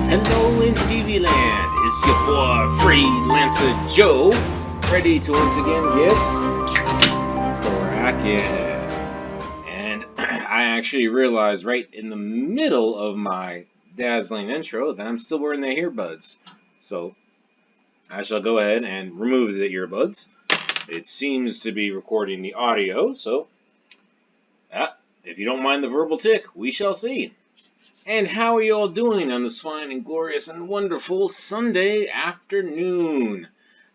Hello in TV land, it's your boy Freelancer Joe, ready to once again get cracking. And I actually realized right in the middle of my dazzling intro that I'm still wearing the earbuds. So I shall go ahead and remove the earbuds. It seems to be recording the audio, so if you don't mind the verbal tick, we shall see. And how are you all doing on this fine and glorious and wonderful Sunday afternoon?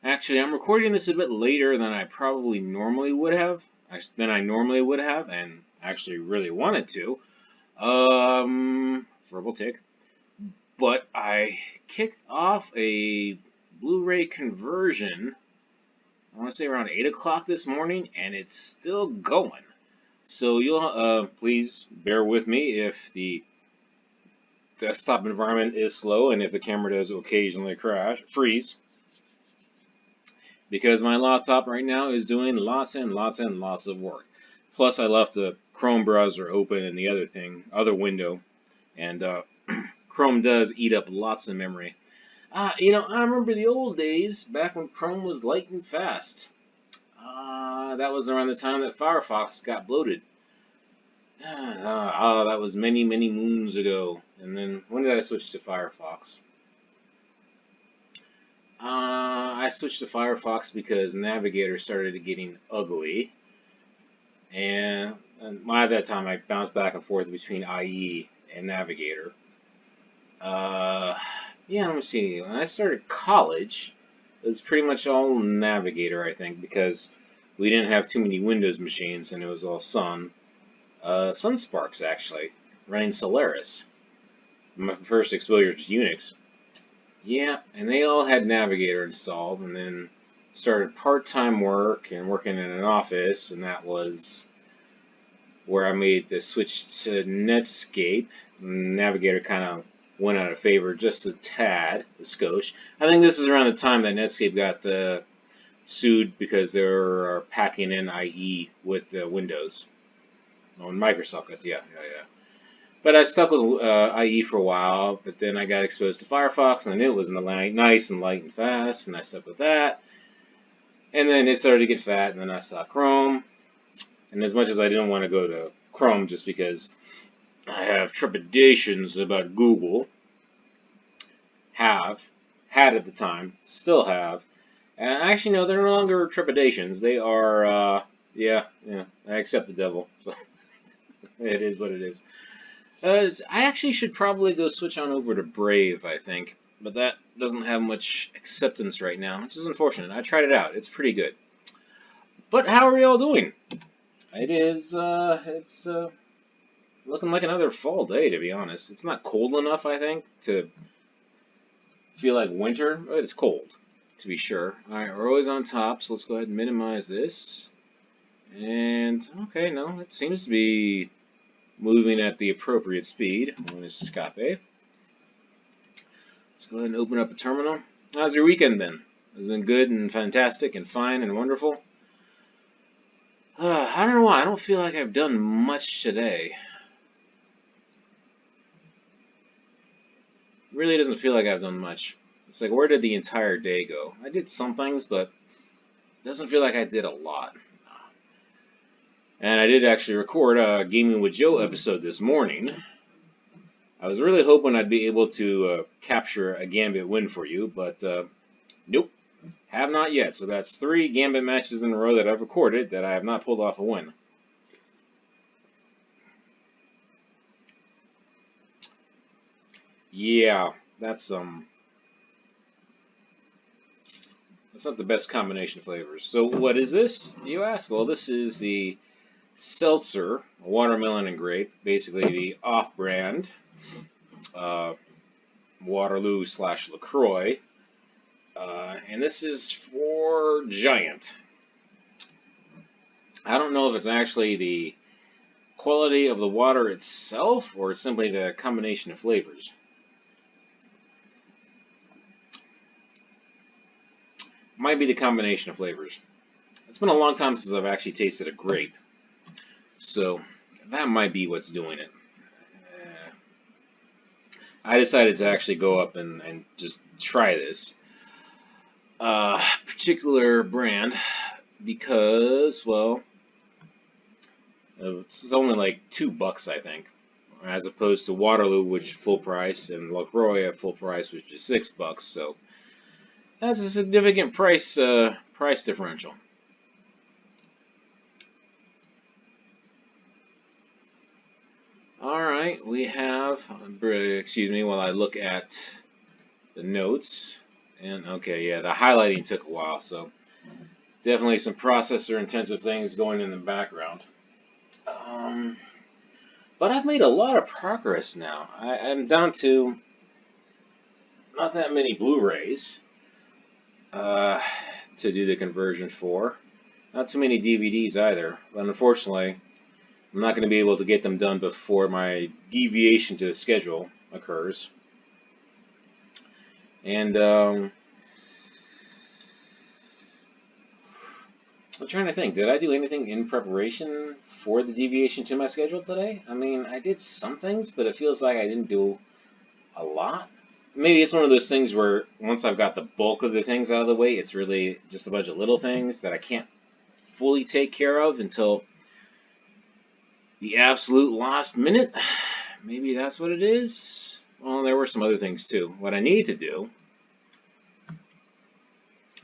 Actually, I'm recording this a bit later than I probably normally would have, and actually really wanted to. Verbal tick. But I kicked off a Blu-ray conversion, I want to say around 8 o'clock this morning, and it's still going. So you'll please bear with me if the desktop environment is slow and if the camera does occasionally freeze, because my laptop right now is doing lots and lots and lots of work. Plus, I left the Chrome browser open in the other window, and Chrome does eat up lots of memory. I remember the old days back when Chrome was light and fast. That was around the time that Firefox got bloated. That was many, many moons ago. And then, when did I switch to Firefox? I switched to Firefox because Navigator started getting ugly. And at that time, I bounced back and forth between IE and Navigator. Let me see. When I started college, it was pretty much all Navigator, I think, because we didn't have too many Windows machines, and it was all SunSparks, actually, running Solaris. My first exposure to Unix. Yeah, and they all had Navigator installed, and then started part-time work and working in an office, and that was where I made the switch to Netscape. Navigator kind of went out of favor just a tad, a skosh. I think this is around the time that Netscape got sued because they were packing in IE with Windows. On Microsoft, yeah. But I stuck with IE for a while, but then I got exposed to Firefox, and I knew it was nice and light and fast, and I stuck with that. And then it started to get fat, and then I saw Chrome. And as much as I didn't want to go to Chrome just because I have trepidations about Google, had at the time, still have, and actually, no, they're no longer trepidations. They are, I accept the devil. So it is what it is. I actually should probably go switch on over to Brave, I think, but that doesn't have much acceptance right now, which is unfortunate. I tried it out. It's pretty good. But how are y'all doing? It's looking like another fall day, to be honest. It's not cold enough, I think, to feel like winter, but it's cold, to be sure. Alright, we're always on top, so let's go ahead and minimize this. And, okay, no, it seems to be moving at the appropriate speed. I'm going to escape. Let's go ahead and open up a terminal. How's your weekend been? It's been good and fantastic and fine and wonderful. I don't know why. I don't feel like I've done much today. Really doesn't feel like I've done much. It's like, where did the entire day go? I did some things, but it doesn't feel like I did a lot. And I did actually record a Gaming with Joe episode this morning. I was really hoping I'd be able to capture a Gambit win for you, but nope, have not yet. So that's 3 Gambit matches in a row that I've recorded that I have not pulled off a win. Yeah, that's not the best combination of flavors. So what is this, you ask? Well, this is the seltzer, watermelon and grape, basically the off-brand Waterloo/LaCroix, and this is for Giant. I don't know if it's actually the quality of the water itself or it's simply the combination of flavors. Might be the combination of flavors. It's been a long time since I've actually tasted a grape, so that might be what's doing it. I decided to actually go up and just try this particular brand because, well, it's only like $2, I think, as opposed to Waterloo, which is full price, and LaCroix at full price, which is $6. So that's a significant price differential. All right, we have. Excuse me while I look at the notes. And okay, yeah, the highlighting took a while, so definitely some processor-intensive things going in the background. But I've made a lot of progress now. I'm down to not that many Blu-rays to do the conversion for. Not too many DVDs either. But unfortunately, I'm not going to be able to get them done before my deviation to the schedule occurs. And I'm trying to think, did I do anything in preparation for the deviation to my schedule today? I mean, I did some things, but it feels like I didn't do a lot. Maybe it's one of those things where once I've got the bulk of the things out of the way, it's really just a bunch of little things that I can't fully take care of until the absolute last minute. Maybe that's what it is. Well, there were some other things too. What I need to do,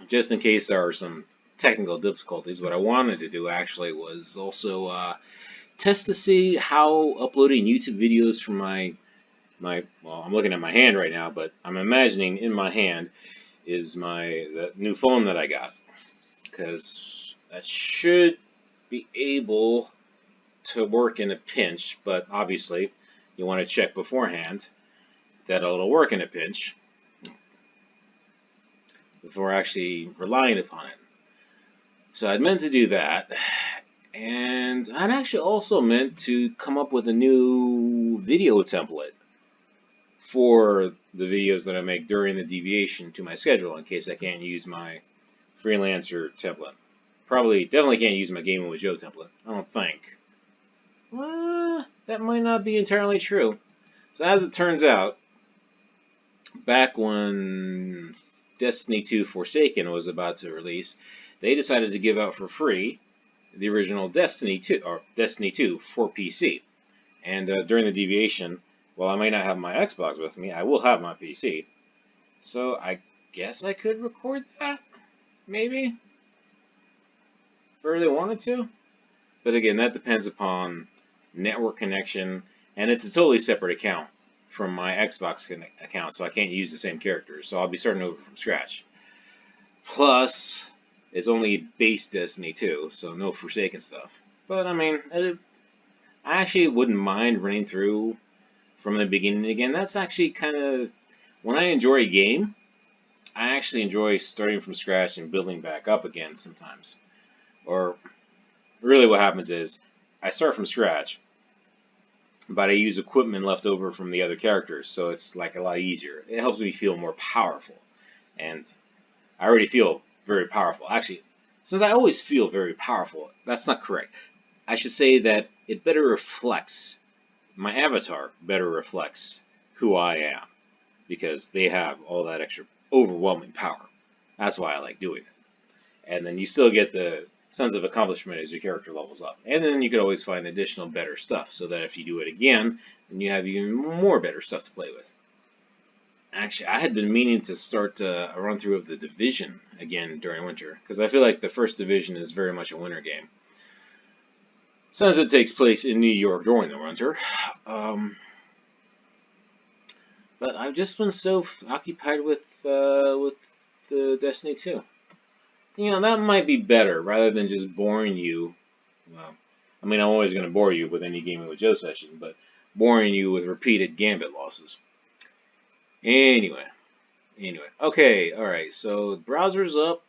just in case there are some technical difficulties, what I wanted to do actually was also test to see how uploading YouTube videos from well, I'm looking at my hand right now, but I'm imagining in my hand is the new phone that I got, because that should be able to work in a pinch, but obviously you want to check beforehand that it'll work in a pinch before actually relying upon it. So I'd meant to do that, and I'd actually also meant to come up with a new video template for the videos that I make during the deviation to my schedule, in case I can't use my Freelancer template. Definitely can't use my Gaming with Joe template, I don't think. Well, that might not be entirely true. So as it turns out, back when Destiny 2 Forsaken was about to release, they decided to give out for free the original Destiny 2 for PC. And during the deviation, while I may not have my Xbox with me, I will have my PC. So I guess I could record that, maybe, if I really wanted to. But again, that depends upon network connection, and it's a totally separate account from my Xbox account, so I can't use the same characters. So I'll be starting over from scratch. Plus, it's only base Destiny 2, so no Forsaken stuff. But I mean, I actually wouldn't mind running through from the beginning again. That's actually kind of, when I enjoy a game, I actually enjoy starting from scratch and building back up again sometimes. Or really what happens is I start from scratch, but I use equipment left over from the other characters, so it's like a lot easier. It helps me feel more powerful, and I already feel very powerful. Actually, since I always feel very powerful, that's not correct. I should say that it better reflects, my avatar better reflects who I am, because they have all that extra overwhelming power. That's why I like doing it. And then you still get the sense of accomplishment as your character levels up. And then you could always find additional better stuff, so that if you do it again, then you have even more better stuff to play with. Actually, I had been meaning to start a run through of the Division again during winter, because I feel like the first Division is very much a winter game, since it takes place in New York during the winter. But I've just been so occupied with the Destiny 2. You know, that might be better, rather than just boring you. Well, I mean, I'm always going to bore you with any Gaming with Joe session, but boring you with repeated Gambit losses. Anyway, okay, alright, so the browser's up,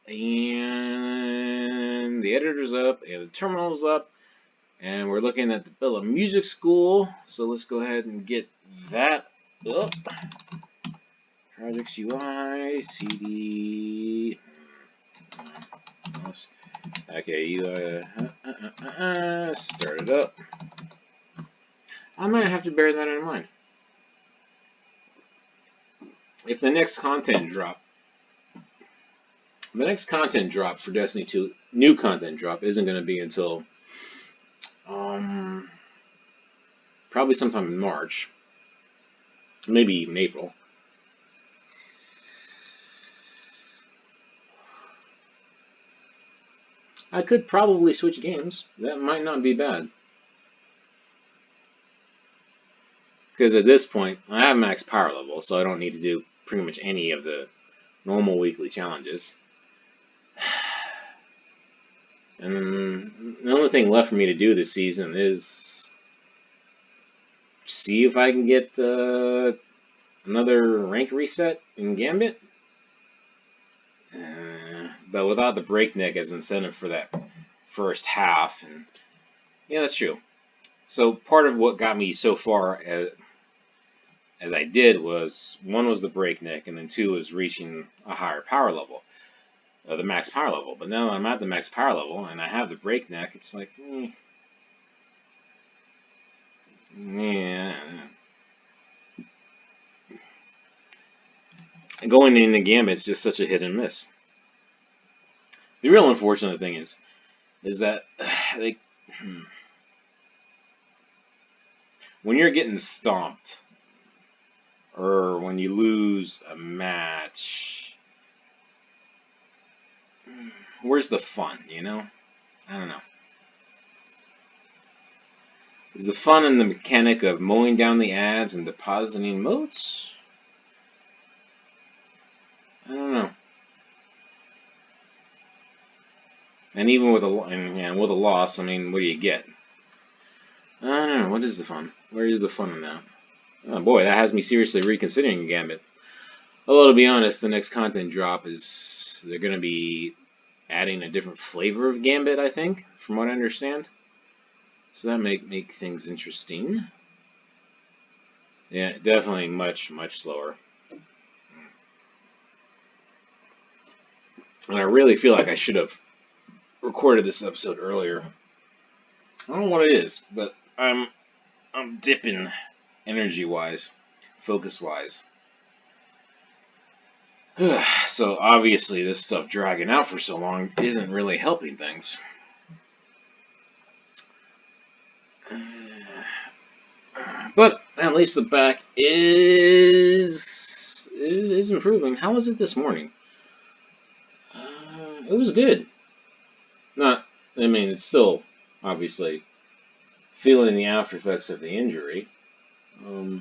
and the editor's up, and the terminal's up, and we're looking at the Bella Music School, so let's go ahead and get that up. Projects UI, CD, okay, you start it up. I might have to bear that in mind. if the next content drop for Destiny 2, new content drop, isn't going to be until probably sometime in March, maybe even April. I could probably switch games. That might not be bad. Because at this point, I have max power level, so I don't need to do pretty much any of the normal weekly challenges. And the only thing left for me to do this season is see if I can get another rank reset in Gambit. But without the breakneck as incentive for that first half, and yeah, that's true. So part of what got me so far as I did was, one was the breakneck, and then two was reaching a higher power level, the max power level. But now that I'm at the max power level and I have the breakneck, it's like, yeah. Going into Gambit's just such a hit and miss. The real unfortunate thing is that like when you're getting stomped or when you lose a match, where's the fun, you know? I don't know. Is the fun in the mechanic of mowing down the ads and depositing motes? I don't know. And even with a loss, I mean, what do you get? I don't know. What is the fun? Where is the fun in that? Oh boy, that has me seriously reconsidering Gambit. Although, to be honest, the next content drop is, they're going to be adding a different flavor of Gambit, I think, from what I understand. So that make things interesting. Yeah, definitely much slower. And I really feel like I should have recorded this episode earlier. I don't know what it is, but I'm dipping energy-wise, focus-wise. So obviously this stuff dragging out for so long isn't really helping things. But at least the back is improving. How was it this morning? It was good. I mean, it's still obviously feeling the after effects of the injury.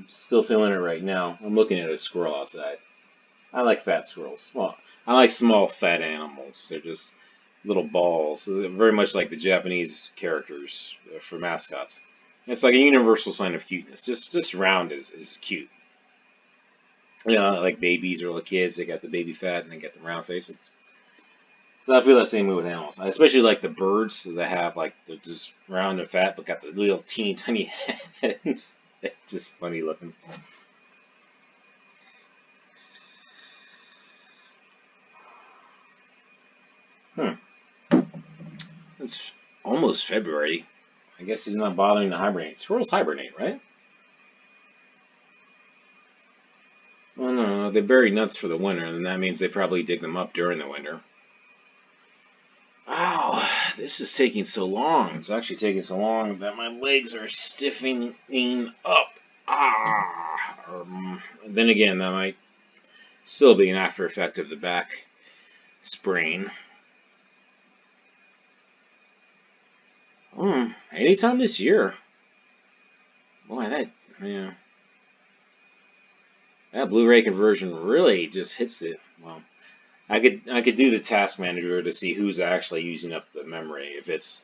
Still feeling it right now. I'm looking at a squirrel outside. I like fat squirrels. Well, I like small fat animals. They're just little balls. Very much like the Japanese characters for mascots. It's like a universal sign of cuteness. Just round is cute. You know, like babies or little kids, they got the baby fat and they got the round faces. So I feel that same way with animals. I especially like the birds that have like, they're just round and fat but got the little teeny tiny heads. It's just funny looking. It's almost February. I guess he's not bothering to hibernate. Squirrels hibernate, right? Well, no, they bury nuts for the winter, and that means they probably dig them up during the winter. Wow, this is taking so long. It's actually taking so long that my legs are stiffening up. Then again, that might still be an after effect of the back sprain. Anytime this year. Boy, that Blu-ray conversion really just hits it. Well, I could do the task manager to see who's actually using up the memory. If it's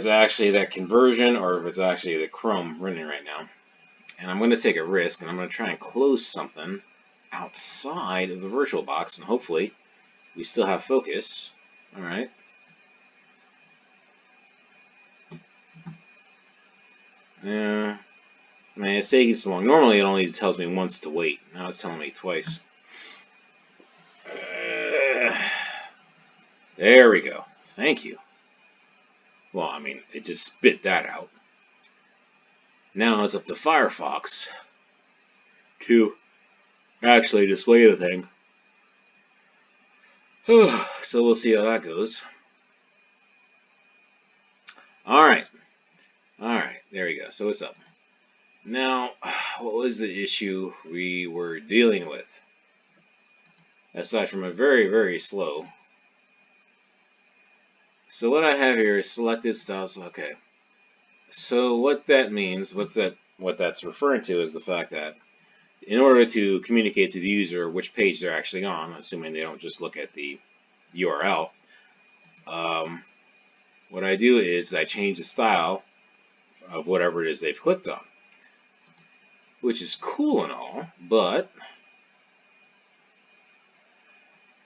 actually that conversion or if it's actually the Chrome running right now. And I'm going to take a risk and I'm going to try and close something outside of the VirtualBox, and hopefully we still have focus. All right. Yeah. Man, it's taking so long. Normally it only tells me once to wait. Now it's telling me twice. There we go. Thank you. Well, I mean, it just spit that out. Now it's up to Firefox to actually display the thing. So we'll see how that goes. Alright, there we go. So what's up? Now, what was the issue we were dealing with? Aside from a very, very slow. So what I have here is selected styles. Okay. So what that means, what that's referring to is the fact that in order to communicate to the user which page they're actually on, assuming they don't just look at the URL, what I do is I change the style of whatever it is they've clicked on, which is cool and all, but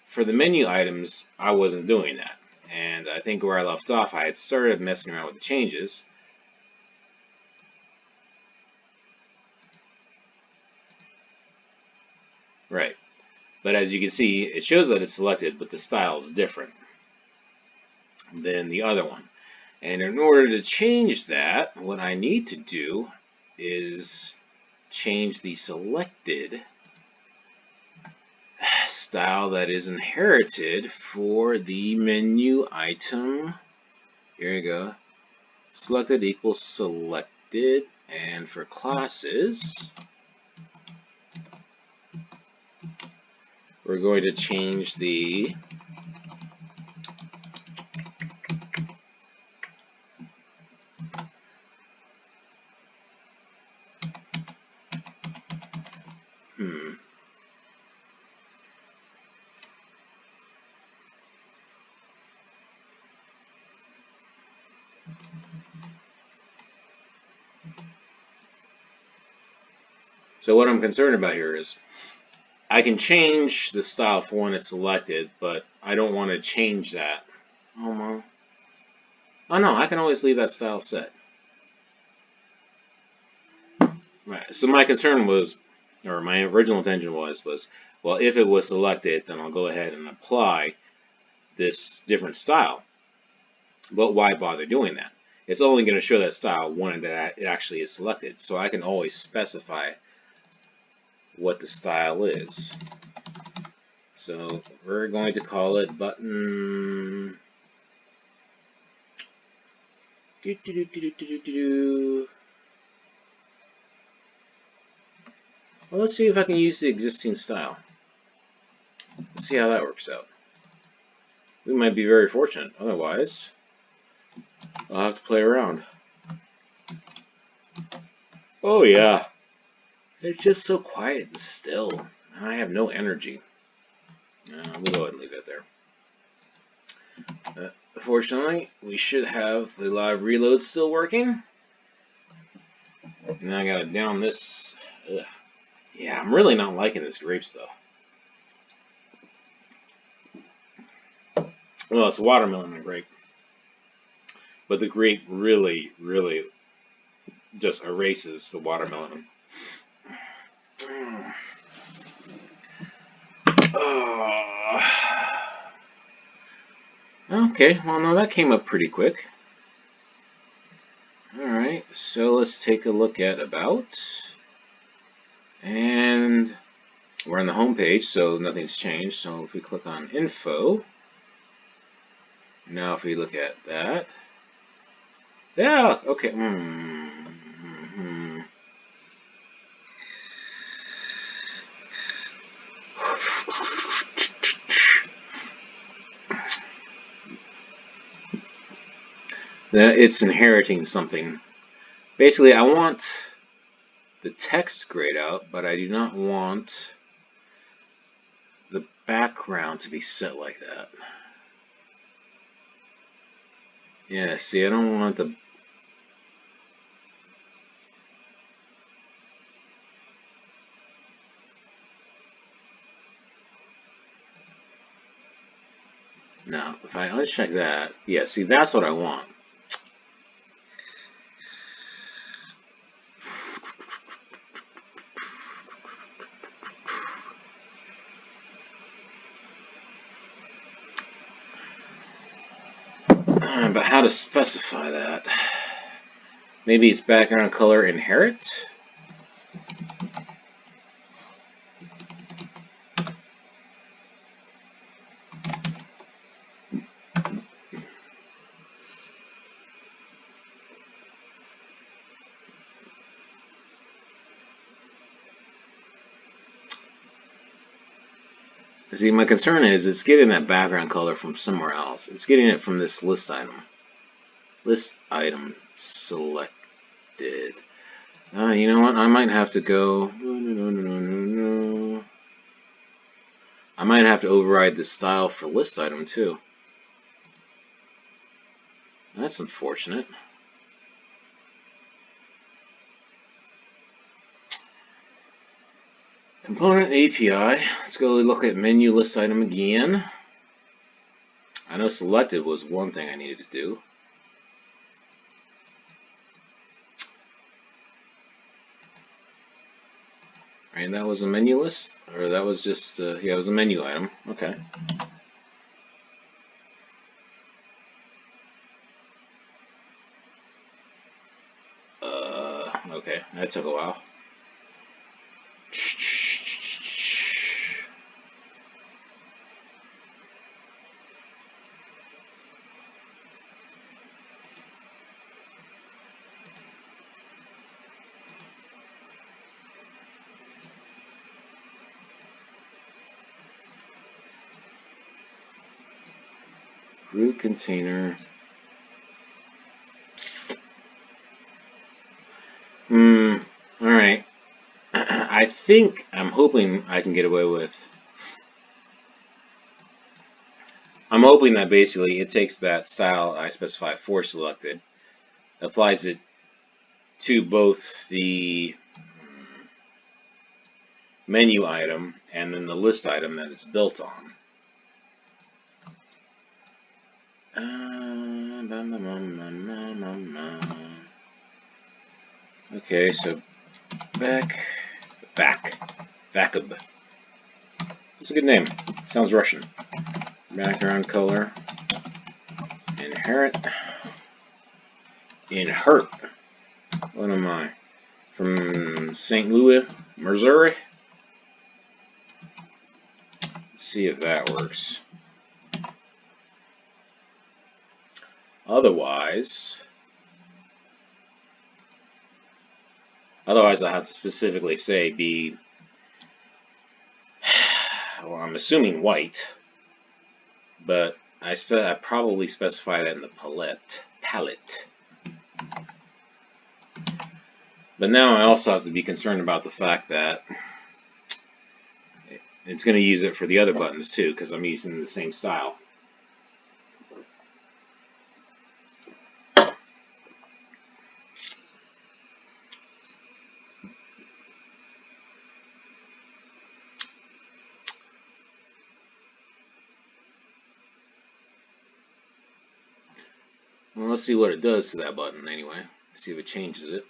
for the menu items, I wasn't doing that. And I think where I left off, I had started messing around with the changes. Right. But as you can see, it shows that it's selected, but the style is different than the other one. And in order to change that, what I need to do is change the selected style that is inherited for the menu item. Here you go. Selected equals selected, and for classes, we're going to change the So what I'm concerned about here is I can change the style for when it's selected, but I don't want to change that. Oh no, I can always leave that style set. Right. So my concern was, or my original intention was, well, if it was selected, then I'll go ahead and apply this different style. But why bother doing that? It's only going to show that style when it actually is selected. So I can always specify what the style is. So we're going to call it button. Well, let's see if I can use the existing style. Let's see how that works out. We might be very fortunate. Otherwise, I'll have to play around. Oh yeah. It's just so quiet and still. And I have no energy. We'll go ahead and leave it there. Fortunately, we should have the live reload still working. Now I gotta down this. Ugh. Yeah, I'm really not liking this grape stuff. Well, it's watermelon and grape. But the grape really, really just erases the watermelon. Okay, well, no, that came up pretty quick. Alright, so let's take a look at About. And we're on the home page, so nothing's changed. So if we click on Info, now if we look at that, yeah, okay. It's inheriting something. Basically, I want the text grayed out, but I do not want the background to be set like that. Yeah, see, I don't want the... Now, if I uncheck that, yeah, see, that's what I want. But how to specify that? Maybe it's background color inherit? See, my concern is it's getting that background color from somewhere else. It's getting it from this list item. List item selected. You know what? I might have to go. No. I might have to override the style for list item too. That's unfortunate. Component API. Let's go look at menu list item again. I know selected was one thing I needed to do. And that was a menu list? Or that was just, yeah, it was a menu item. Okay. Okay, that took a while. Root container. Alright. I'm hoping I can get away with. I'm hoping that basically it takes that style I specify for selected, applies it to both the menu item and then the list item that it's built on. Okay, so Vakub. That's a good name. Sounds Russian. Background color. Inherit. What am I? From St. Louis, Missouri? Let's see if that works. Otherwise I have to specifically say be, well, I'm assuming white, but I probably specify that in the palette. But now I also have to be concerned about the fact that it's going to use it for the other buttons too, because I'm using the same style. Well, let's see what it does to that button anyway. See if it changes it.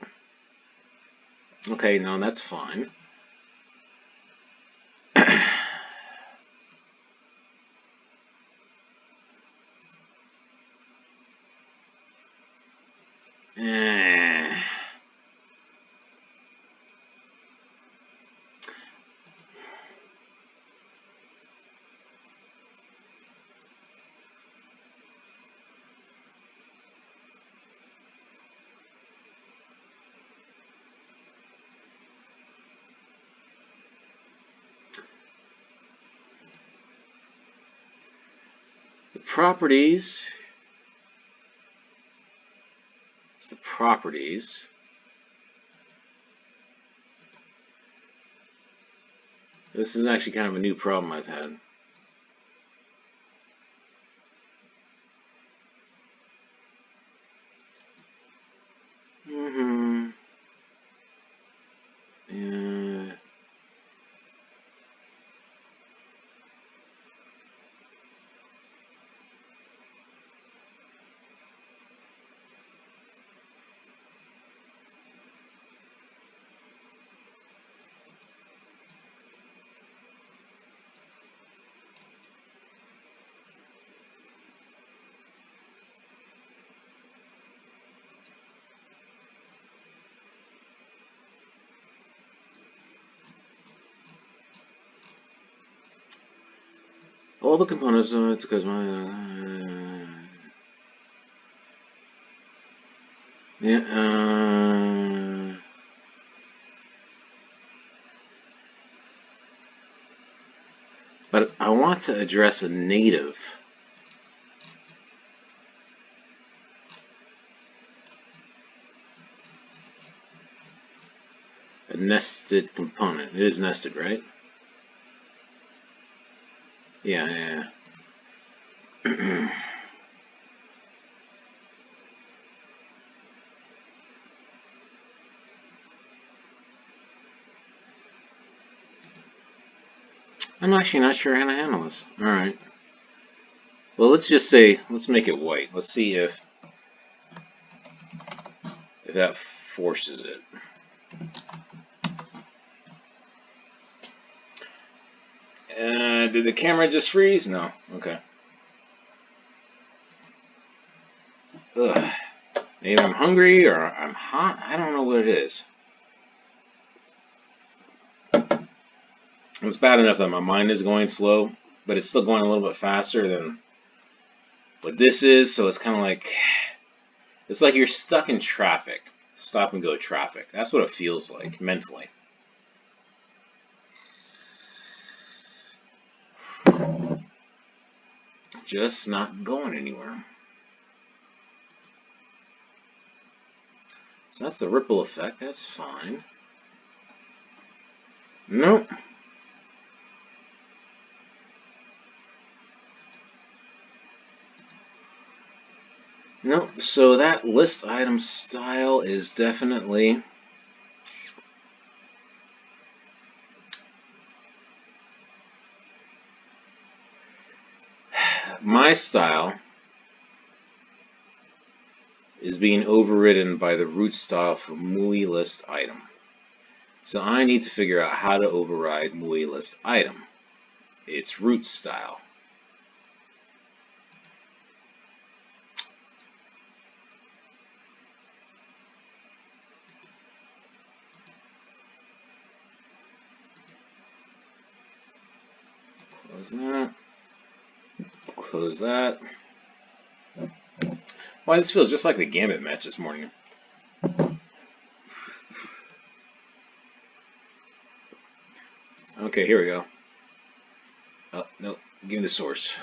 Okay, no, that's fine. The properties. It's the properties. This is actually kind of a new problem I've had. Yeah. All the components because But I want to address a native. A nested component. It is nested, right? Yeah. I'm actually not sure how to handle this. Alright. Well, let's just say, let's make it white. Let's see if that forces it. Did the camera just freeze? No. Okay. Ugh. Maybe I'm hungry or I'm hot. I don't know what it is. It's bad enough that my mind is going slow, but it's still going a little bit faster than what this is. So it's kind of like, it's like you're stuck in traffic. Stop and go traffic. That's what it feels like mentally. Just not going anywhere. So that's the ripple effect. That's fine. Nope. Nope. So that list item style is definitely my style is being overridden by the root style for MUI list item. So I need to figure out how to override MUI list item. It's root style. Close that. Close that. Why, this feels just like the Gambit match this morning. Okay, here we go. Oh, no. Give me the source.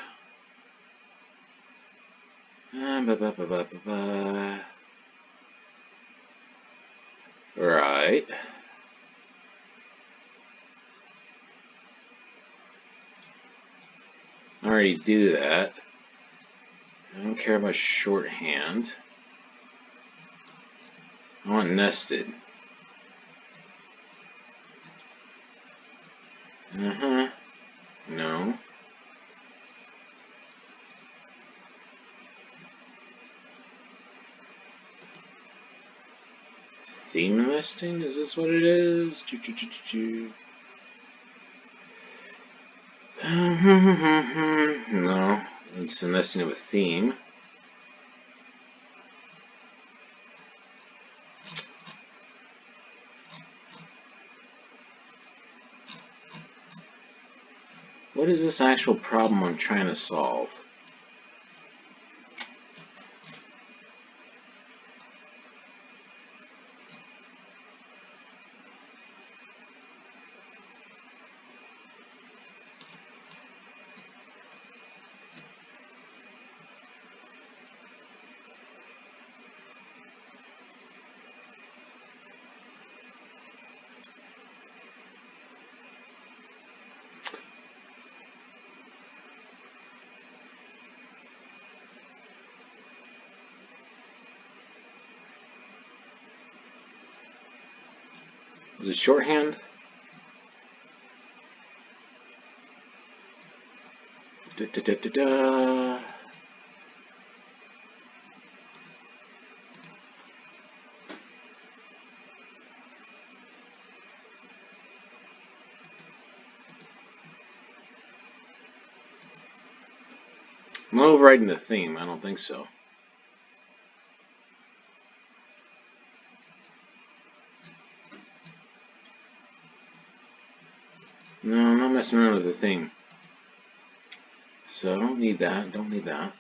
Right. I already do that. I don't care about shorthand. I want nested. No. Theme nesting? Is this what it is? No. It's a nesting of a theme. What is this actual problem I'm trying to solve? Is it shorthand? Am I overriding the theme? I don't think so. No, I'm not messing around with the theme. So I don't need that. Don't need that.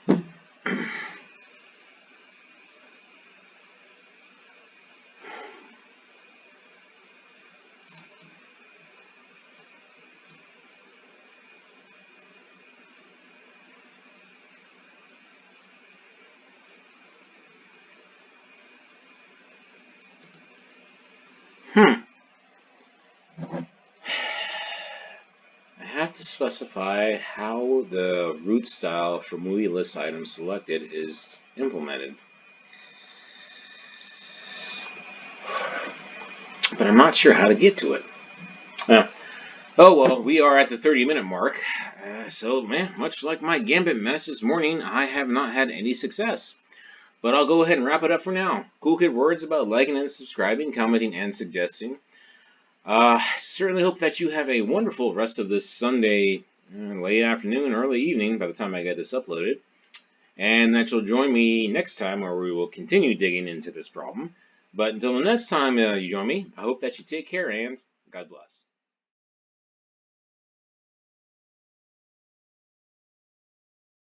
I have to specify how the root style for movie list items selected is implemented. But I'm not sure how to get to it. Oh well, we are at the 30-minute mark. So, man, much like my Gambit match this morning, I have not had any success. But I'll go ahead and wrap it up for now. Cool kid words about liking and subscribing, commenting, and suggesting. Certainly hope that you have a wonderful rest of this Sunday, late afternoon, early evening by the time I get this uploaded. And that you'll join me next time where we will continue digging into this problem. But until the next time you join me, I hope that you take care and God bless.